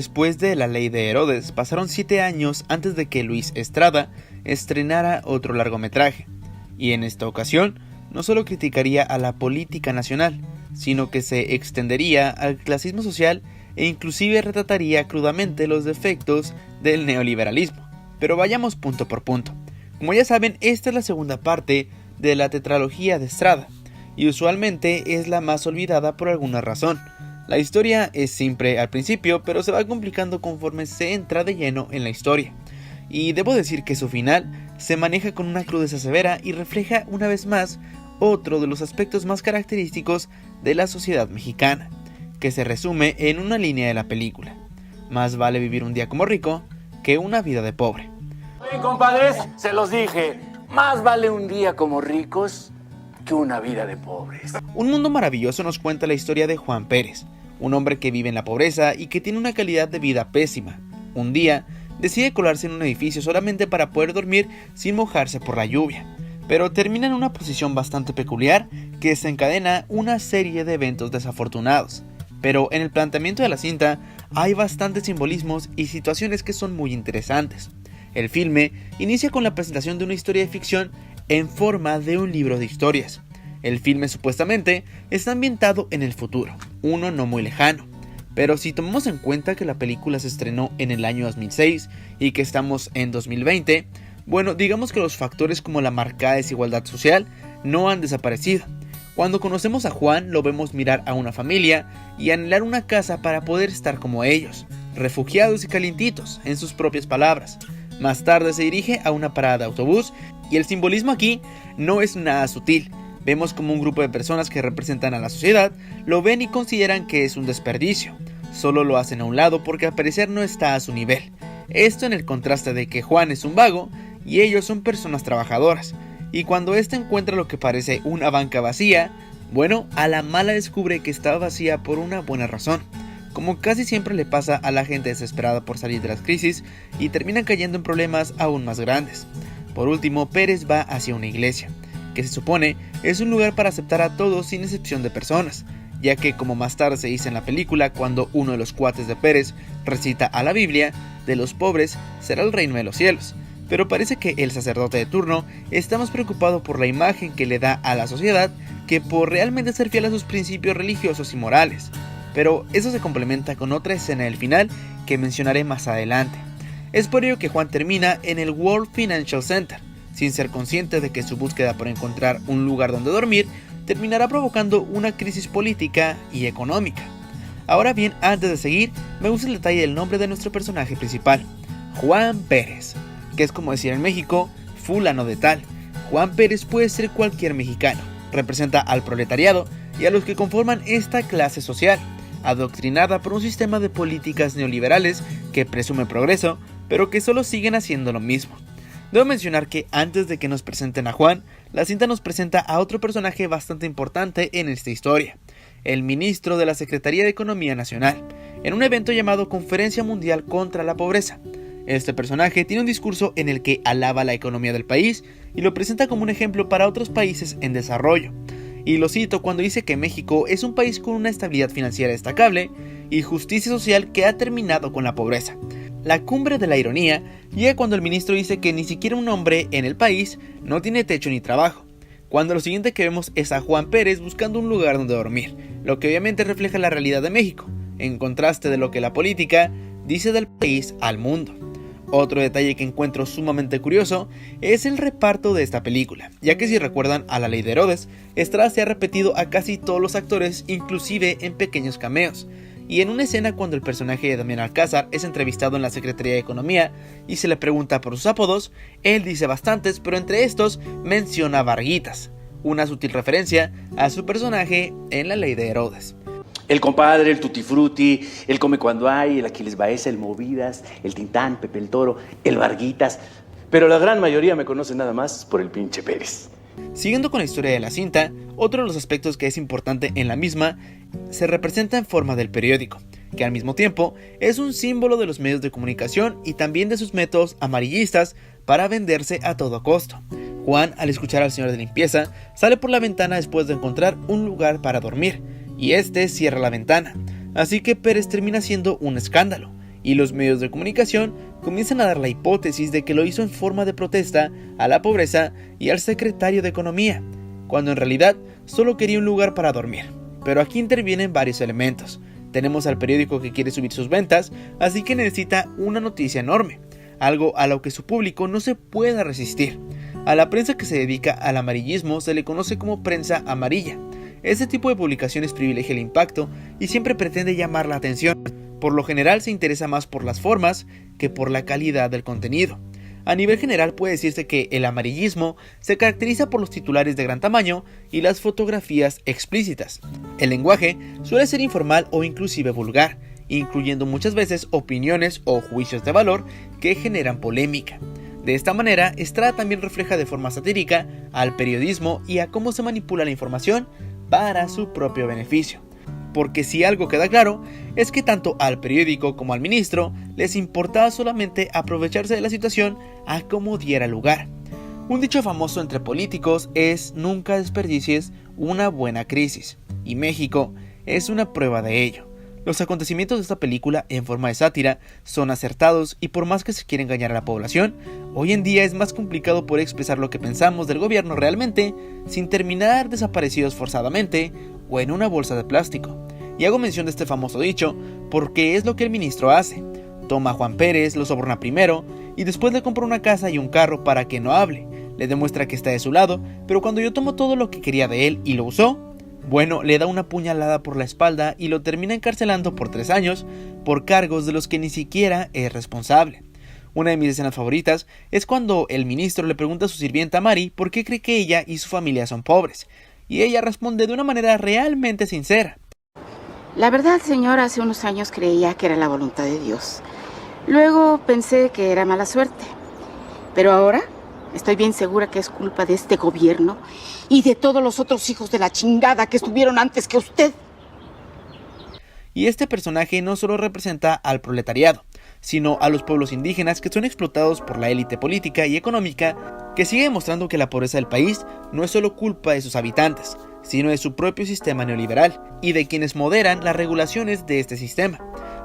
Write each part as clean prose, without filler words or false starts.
Después de La Ley de Herodes, pasaron 7 años antes de que Luis Estrada estrenara otro largometraje, y en esta ocasión no solo criticaría a la política nacional, sino que se extendería al clasismo social e inclusive retrataría crudamente los defectos del neoliberalismo. Pero vayamos punto por punto. Como ya saben, esta es la segunda parte de la tetralogía de Estrada, y usualmente es la más olvidada por alguna razón. La historia es simple al principio, pero se va complicando conforme se entra de lleno en la historia. Y debo decir que su final se maneja con una crudeza severa y refleja una vez más otro de los aspectos más característicos de la sociedad mexicana, que se resume en una línea de la película: más vale vivir un día como rico que una vida de pobre. Oye, compadres, se los dije, más vale un día como ricos que una vida de pobres. Un mundo maravilloso nos cuenta la historia de Juan Pérez, un hombre que vive en la pobreza y que tiene una calidad de vida pésima. Un día decide colarse en un edificio solamente para poder dormir sin mojarse por la lluvia, pero termina en una posición bastante peculiar que desencadena una serie de eventos desafortunados. Pero en el planteamiento de la cinta hay bastantes simbolismos y situaciones que son muy interesantes. El filme inicia con la presentación de una historia de ficción en forma de un libro de historias. El filme supuestamente está ambientado en el futuro, uno no muy lejano. Pero si tomamos en cuenta que la película se estrenó en el año 2006 y que estamos en 2020, bueno, digamos que los factores como la marcada desigualdad social no han desaparecido. Cuando conocemos a Juan, lo vemos mirar a una familia y anhelar una casa para poder estar como ellos, refugiados y calientitos, en sus propias palabras. Más tarde se dirige a una parada de autobús y el simbolismo aquí no es nada sutil. Vemos como un grupo de personas que representan a la sociedad lo ven y consideran que es un desperdicio. Solo lo hacen a un lado porque al parecer no está a su nivel. Esto en el contraste de que Juan es un vago y ellos son personas trabajadoras. Y cuando éste encuentra lo que parece una banca vacía, bueno, a la mala descubre que estaba vacía por una buena razón. Como casi siempre le pasa a la gente desesperada por salir de las crisis y terminan cayendo en problemas aún más grandes. Por último, Pérez va hacia una iglesia, que se supone es un lugar para aceptar a todos sin excepción de personas, ya que, como más tarde se dice en la película, cuando uno de los cuates de Pérez recita a la Biblia, de los pobres será el reino de los cielos. Pero parece que el sacerdote de turno está más preocupado por la imagen que le da a la sociedad que por realmente ser fiel a sus principios religiosos y morales. Pero eso se complementa con otra escena del final que mencionaré más adelante. Es por ello que Juan termina en el World Financial Center, sin ser consciente de que su búsqueda por encontrar un lugar donde dormir terminará provocando una crisis política y económica. Ahora bien, antes de seguir, me gusta el detalle del nombre de nuestro personaje principal, Juan Pérez, que es como decir en México, fulano de tal. Juan Pérez puede ser cualquier mexicano, representa al proletariado y a los que conforman esta clase social, adoctrinada por un sistema de políticas neoliberales que presume progreso, pero que solo siguen haciendo lo mismo. Debo mencionar que antes de que nos presenten a Juan, la cinta nos presenta a otro personaje bastante importante en esta historia, el ministro de la Secretaría de Economía Nacional, en un evento llamado Conferencia Mundial contra la Pobreza. Este personaje tiene un discurso en el que alaba la economía del país y lo presenta como un ejemplo para otros países en desarrollo. Y lo cito cuando dice que México es un país con una estabilidad financiera destacable y justicia social que ha terminado con la pobreza. La cumbre de la ironía llega cuando el ministro dice que ni siquiera un hombre en el país no tiene techo ni trabajo, cuando lo siguiente que vemos es a Juan Pérez buscando un lugar donde dormir, lo que obviamente refleja la realidad de México, en contraste de lo que la política dice del país al mundo. Otro detalle que encuentro sumamente curioso es el reparto de esta película, ya que si recuerdan a La Ley de Herodes, Estrada se ha repetido a casi todos los actores, inclusive en pequeños cameos. Y en una escena cuando el personaje de Damián Alcázar es entrevistado en la Secretaría de Economía y se le pregunta por sus apodos, él dice bastantes, pero entre estos menciona Varguitas, una sutil referencia a su personaje en La Ley de Herodes. El compadre, el Tutti Frutti, el Come Cuando Hay, el Aquiles Baeza, el Movidas, el Tintán, Pepe el Toro, el Varguitas. Pero la gran mayoría me conoce nada más por el pinche Pérez. Siguiendo con la historia de la cinta, otro de los aspectos que es importante en la misma se representa en forma del periódico, que al mismo tiempo es un símbolo de los medios de comunicación y también de sus métodos amarillistas para venderse a todo costo. Juan, al escuchar al señor de limpieza, sale por la ventana después de encontrar un lugar para dormir, y este cierra la ventana, así que Pérez termina siendo un escándalo, y los medios de comunicación comienzan a dar la hipótesis de que lo hizo en forma de protesta a la pobreza y al secretario de Economía, cuando en realidad solo quería un lugar para dormir. Pero aquí intervienen varios elementos. Tenemos al periódico que quiere subir sus ventas, así que necesita una noticia enorme, algo a lo que su público no se pueda resistir. A la prensa que se dedica al amarillismo se le conoce como prensa amarilla. Este tipo de publicaciones privilegia el impacto y siempre pretende llamar la atención. Por lo general se interesa más por las formas que por la calidad del contenido. A nivel general puede decirse que el amarillismo se caracteriza por los titulares de gran tamaño y las fotografías explícitas. El lenguaje suele ser informal o inclusive vulgar, incluyendo muchas veces opiniones o juicios de valor que generan polémica. De esta manera, Estrada también refleja de forma satírica al periodismo y a cómo se manipula la información para su propio beneficio. Porque si algo queda claro, es que tanto al periódico como al ministro les importaba solamente aprovecharse de la situación a como diera lugar. Un dicho famoso entre políticos es: nunca desperdicies una buena crisis, y México es una prueba de ello. Los acontecimientos de esta película en forma de sátira son acertados y por más que se quiera engañar a la población, hoy en día es más complicado poder expresar lo que pensamos del gobierno realmente sin terminar desaparecidos forzadamente o en una bolsa de plástico. Y hago mención de este famoso dicho porque es lo que el ministro hace. Toma a Juan Pérez, lo soborna primero y después le compra una casa y un carro para que no hable. Le demuestra que está de su lado, pero cuando yo tomo todo lo que quería de él y lo usó, bueno, le da una puñalada por la espalda y lo termina encarcelando por 3 años por cargos de los que ni siquiera es responsable. Una de mis escenas favoritas es cuando el ministro le pregunta a su sirvienta Mari por qué cree que ella y su familia son pobres, y ella responde de una manera realmente sincera. La verdad, señor, hace unos años creía que era la voluntad de Dios. Luego pensé que era mala suerte. Pero ahora estoy bien segura que es culpa de este gobierno y de todos los otros hijos de la chingada que estuvieron antes que usted. Y este personaje no solo representa al proletariado, sino a los pueblos indígenas que son explotados por la élite política y económica, que sigue demostrando que la pobreza del país no es solo culpa de sus habitantes, sino de su propio sistema neoliberal y de quienes moderan las regulaciones de este sistema.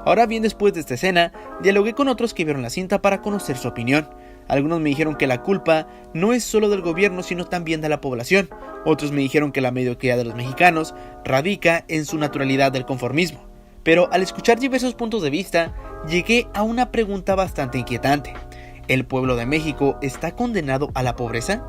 Ahora bien, después de esta escena, dialogué con otros que vieron la cinta para conocer su opinión. Algunos me dijeron que la culpa no es solo del gobierno, sino también de la población. Otros me dijeron que la mediocridad de los mexicanos radica en su naturalidad del conformismo. Pero al escuchar diversos puntos de vista, llegué a una pregunta bastante inquietante. ¿El pueblo de México está condenado a la pobreza?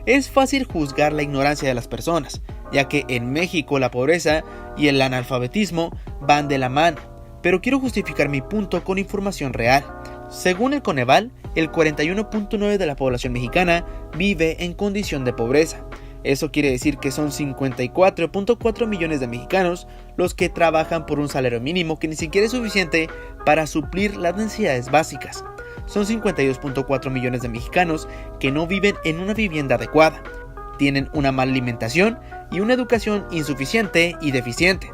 Es fácil juzgar la ignorancia de las personas, ya que en México la pobreza y el analfabetismo van de la mano. Pero quiero justificar mi punto con información real. Según el Coneval, el 41.9% de la población mexicana vive en condición de pobreza. Eso quiere decir que son 54.4 millones de mexicanos los que trabajan por un salario mínimo que ni siquiera es suficiente para suplir las necesidades básicas. Son 52.4 millones de mexicanos que no viven en una vivienda adecuada, tienen una mala alimentación y una educación insuficiente y deficiente.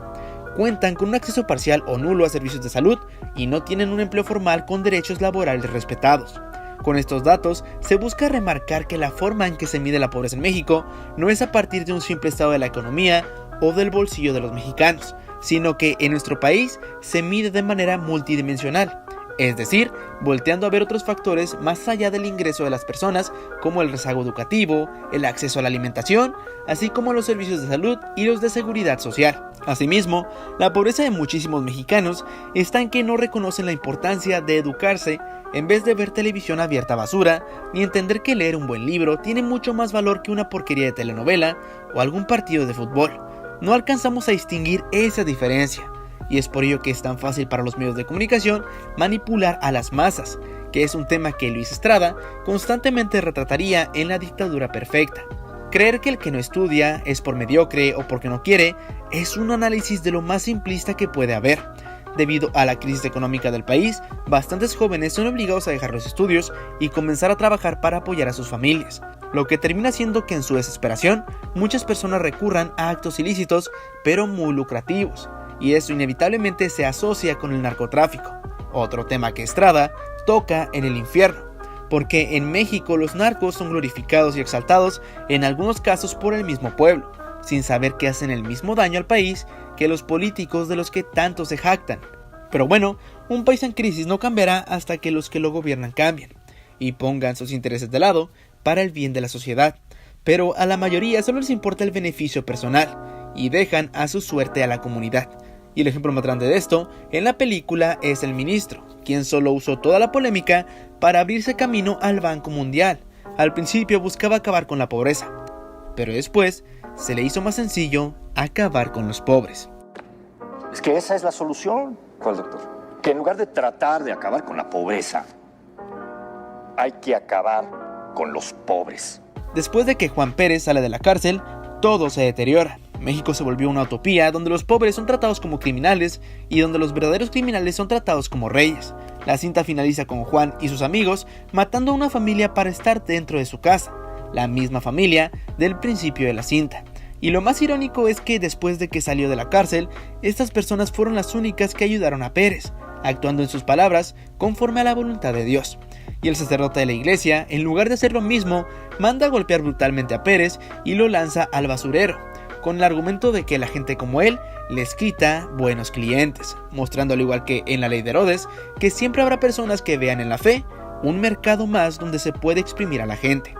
Cuentan con un acceso parcial o nulo a servicios de salud y no tienen un empleo formal con derechos laborales respetados. Con estos datos, se busca remarcar que la forma en que se mide la pobreza en México no es a partir de un simple estado de la economía o del bolsillo de los mexicanos, sino que en nuestro país se mide de manera multidimensional, es decir, volteando a ver otros factores más allá del ingreso de las personas, como el rezago educativo, el acceso a la alimentación, así como los servicios de salud y los de seguridad social. Asimismo, la pobreza de muchísimos mexicanos está en que no reconocen la importancia de educarse en vez de ver televisión abierta a basura, ni entender que leer un buen libro tiene mucho más valor que una porquería de telenovela o algún partido de fútbol. No alcanzamos a distinguir esa diferencia, y es por ello que es tan fácil para los medios de comunicación manipular a las masas, que es un tema que Luis Estrada constantemente retrataría en La dictadura perfecta. Creer que el que no estudia es por mediocre o porque no quiere es un análisis de lo más simplista que puede haber. Debido a la crisis económica del país, bastantes jóvenes son obligados a dejar los estudios y comenzar a trabajar para apoyar a sus familias, lo que termina haciendo que en su desesperación muchas personas recurran a actos ilícitos pero muy lucrativos, y eso inevitablemente se asocia con el narcotráfico, otro tema que Estrada toca en El infierno, porque en México los narcos son glorificados y exaltados en algunos casos por el mismo pueblo, sin saber que hacen el mismo daño al país que los políticos de los que tanto se jactan. Pero bueno, un país en crisis no cambiará hasta que los que lo gobiernan cambien y pongan sus intereses de lado para el bien de la sociedad. Pero a la mayoría solo les importa el beneficio personal y dejan a su suerte a la comunidad. Y el ejemplo más grande de esto en la película es el ministro, quien solo usó toda la polémica para abrirse camino al Banco Mundial. Al principio buscaba acabar con la pobreza, pero después se le hizo más sencillo acabar con los pobres. Es que esa es la solución. ¿Cuál, doctor? Que en lugar de tratar de acabar con la pobreza, hay que acabar con los pobres. Después de que Juan Pérez sale de la cárcel, todo se deteriora. México se volvió una utopía donde los pobres son tratados como criminales y donde los verdaderos criminales son tratados como reyes. La cinta finaliza con Juan y sus amigos matando a una familia para estar dentro de su casa, la misma familia del principio de la cinta. Y lo más irónico es que después de que salió de la cárcel, estas personas fueron las únicas que ayudaron a Pérez, actuando en sus palabras conforme a la voluntad de Dios. Y el sacerdote de la iglesia, en lugar de hacer lo mismo, manda a golpear brutalmente a Pérez y lo lanza al basurero, con el argumento de que la gente como él les quita buenos clientes, mostrando al igual que en la ley de Herodes, que siempre habrá personas que vean en la fe un mercado más donde se puede exprimir a la gente.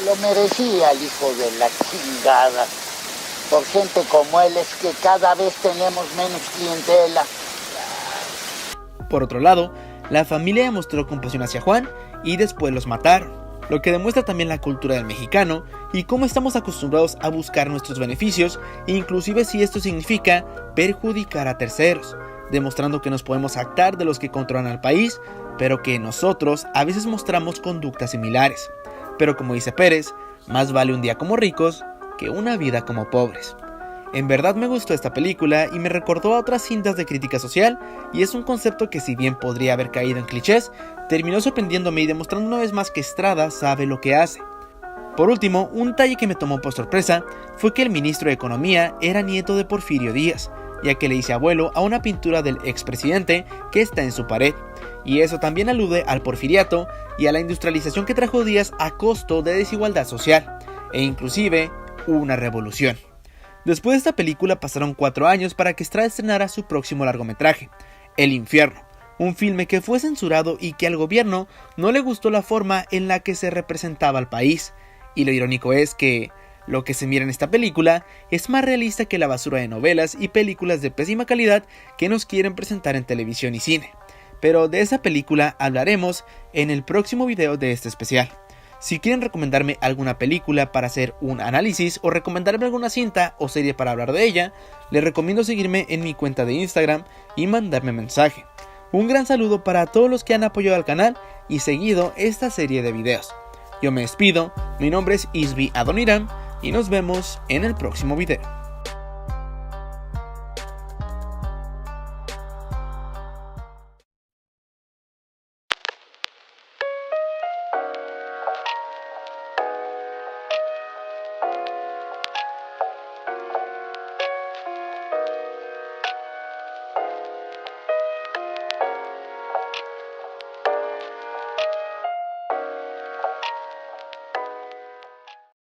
Lo merecía el hijo de la chingada. Por gente como él es que cada vez tenemos menos clientela. Por otro lado, la familia demostró compasión hacia Juan y después los mataron, lo que demuestra también la cultura del mexicano y cómo estamos acostumbrados a buscar nuestros beneficios, inclusive si esto significa perjudicar a terceros, demostrando que nos podemos jactar de los que controlan al país, pero que nosotros a veces mostramos conductas similares. Pero como dice Pérez, más vale un día como ricos que una vida como pobres. En verdad me gustó esta película y me recordó a otras cintas de crítica social, y es un concepto que, si bien podría haber caído en clichés, terminó sorprendiéndome y demostrando una vez más que Estrada sabe lo que hace. Por último, un detalle que me tomó por sorpresa fue que el ministro de Economía era nieto de Porfirio Díaz, ya que le hice abuelo a una pintura del expresidente que está en su pared, y eso también alude al porfiriato y a la industrialización que trajo Díaz a costo de desigualdad social, e inclusive una revolución. Después de esta película pasaron 4 años para que Estrada estrenara su próximo largometraje, El Infierno, un filme que fue censurado y que al gobierno no le gustó la forma en la que se representaba al país. Y lo irónico es que lo que se mira en esta película es más realista que la basura de novelas y películas de pésima calidad que nos quieren presentar en televisión y cine. Pero de esa película hablaremos en el próximo video de este especial. Si quieren recomendarme alguna película para hacer un análisis o recomendarme alguna cinta o serie para hablar de ella, les recomiendo seguirme en mi cuenta de Instagram y mandarme mensaje. Un gran saludo para todos los que han apoyado al canal y seguido esta serie de videos. Yo me despido, mi nombre es Isby Adoniram y nos vemos en el próximo video.